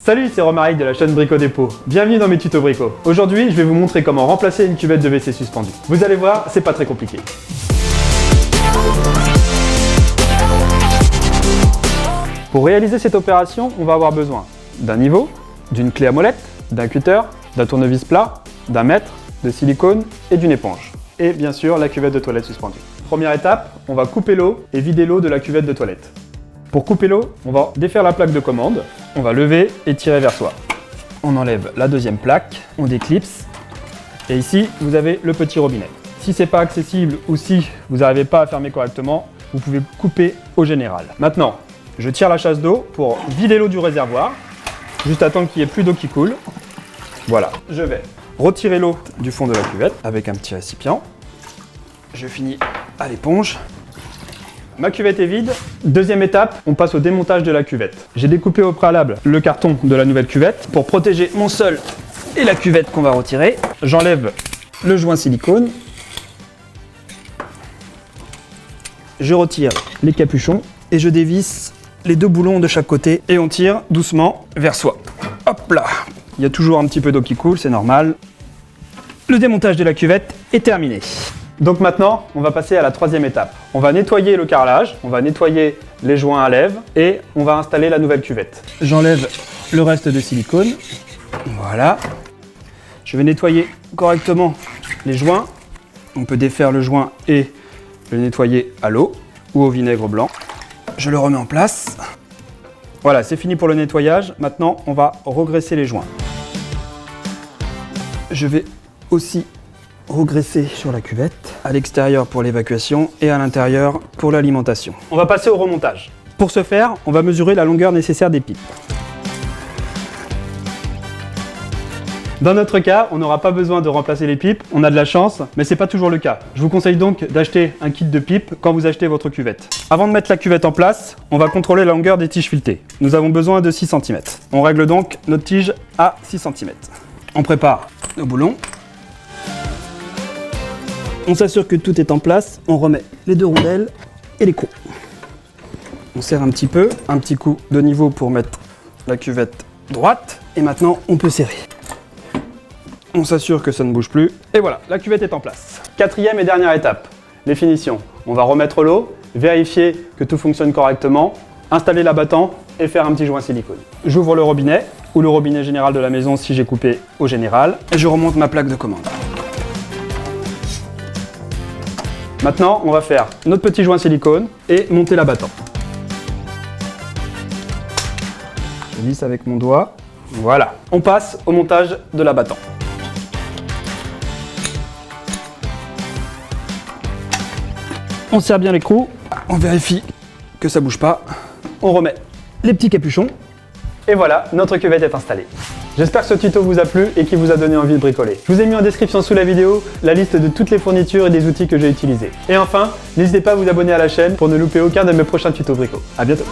Salut, c'est Romaric de la chaîne Brico Dépôt. Bienvenue dans mes tutos brico. Aujourd'hui, je vais vous montrer comment remplacer une cuvette de WC suspendue. Vous allez voir, c'est pas très compliqué. Pour réaliser cette opération, on va avoir besoin d'un niveau, d'une clé à molette, d'un cutter, d'un tournevis plat, d'un mètre, de silicone et d'une éponge. Et bien sûr, la cuvette de toilette suspendue. Première étape, on va couper l'eau et vider l'eau de la cuvette de toilette. Pour couper l'eau, on va défaire la plaque de commande, on va lever et tirer vers soi. On enlève la deuxième plaque, on déclipse, et ici, vous avez le petit robinet. Si c'est pas accessible ou si vous n'arrivez pas à fermer correctement, vous pouvez couper au général. Maintenant, je tire la chasse d'eau pour vider l'eau du réservoir, juste à temps qu'il n'y ait plus d'eau qui coule. Voilà, je vais retirer l'eau du fond de la cuvette avec un petit récipient. Je finis à l'éponge. Ma cuvette est vide. Deuxième étape, on passe au démontage de la cuvette. J'ai découpé au préalable le carton de la nouvelle cuvette pour protéger mon sol et la cuvette qu'on va retirer. J'enlève le joint silicone. Je retire les capuchons et je dévisse les deux boulons de chaque côté et on tire doucement vers soi. Hop là! Il y a toujours un petit peu d'eau qui coule, c'est normal. Le démontage de la cuvette est terminé. Donc maintenant, on va passer à la troisième étape. On va nettoyer le carrelage, on va nettoyer les joints à lèvres et on va installer la nouvelle cuvette. J'enlève le reste de silicone. Voilà. Je vais nettoyer correctement les joints. On peut défaire le joint et le nettoyer à l'eau ou au vinaigre blanc. Je le remets en place. Voilà, c'est fini pour le nettoyage. Maintenant, on va regraisser les joints. Je vais aussi regraisser sur la cuvette, à l'extérieur pour l'évacuation et à l'intérieur pour l'alimentation. On va passer au remontage. Pour ce faire, on va mesurer la longueur nécessaire des pipes. Dans notre cas, on n'aura pas besoin de remplacer les pipes, on a de la chance, mais c'est pas toujours le cas. Je vous conseille donc d'acheter un kit de pipes quand vous achetez votre cuvette. Avant de mettre la cuvette en place, on va contrôler la longueur des tiges filetées. Nous avons besoin de 6 cm. On règle donc notre tige à 6 cm. On prépare nos boulons. On s'assure que tout est en place, on remet les deux rondelles et les crocs. On serre un petit peu, un petit coup de niveau pour mettre la cuvette droite. Et maintenant, on peut serrer. On s'assure que ça ne bouge plus. Et voilà, la cuvette est en place. Quatrième et dernière étape, les finitions. On va remettre l'eau, vérifier que tout fonctionne correctement, installer l'abattant et faire un petit joint silicone. J'ouvre le robinet, ou le robinet général de la maison si j'ai coupé au général, et je remonte ma plaque de commande. Maintenant, on va faire notre petit joint silicone et monter l'abattant. Je lisse avec mon doigt. Voilà. On passe au montage de l'abattant. On serre bien l'écrou. On vérifie que ça bouge pas. On remet les petits capuchons. Et voilà, notre cuvette est installée. J'espère que ce tuto vous a plu et qu'il vous a donné envie de bricoler. Je vous ai mis en description sous la vidéo la liste de toutes les fournitures et des outils que j'ai utilisés. Et enfin, n'hésitez pas à vous abonner à la chaîne pour ne louper aucun de mes prochains tutos brico. À bientôt.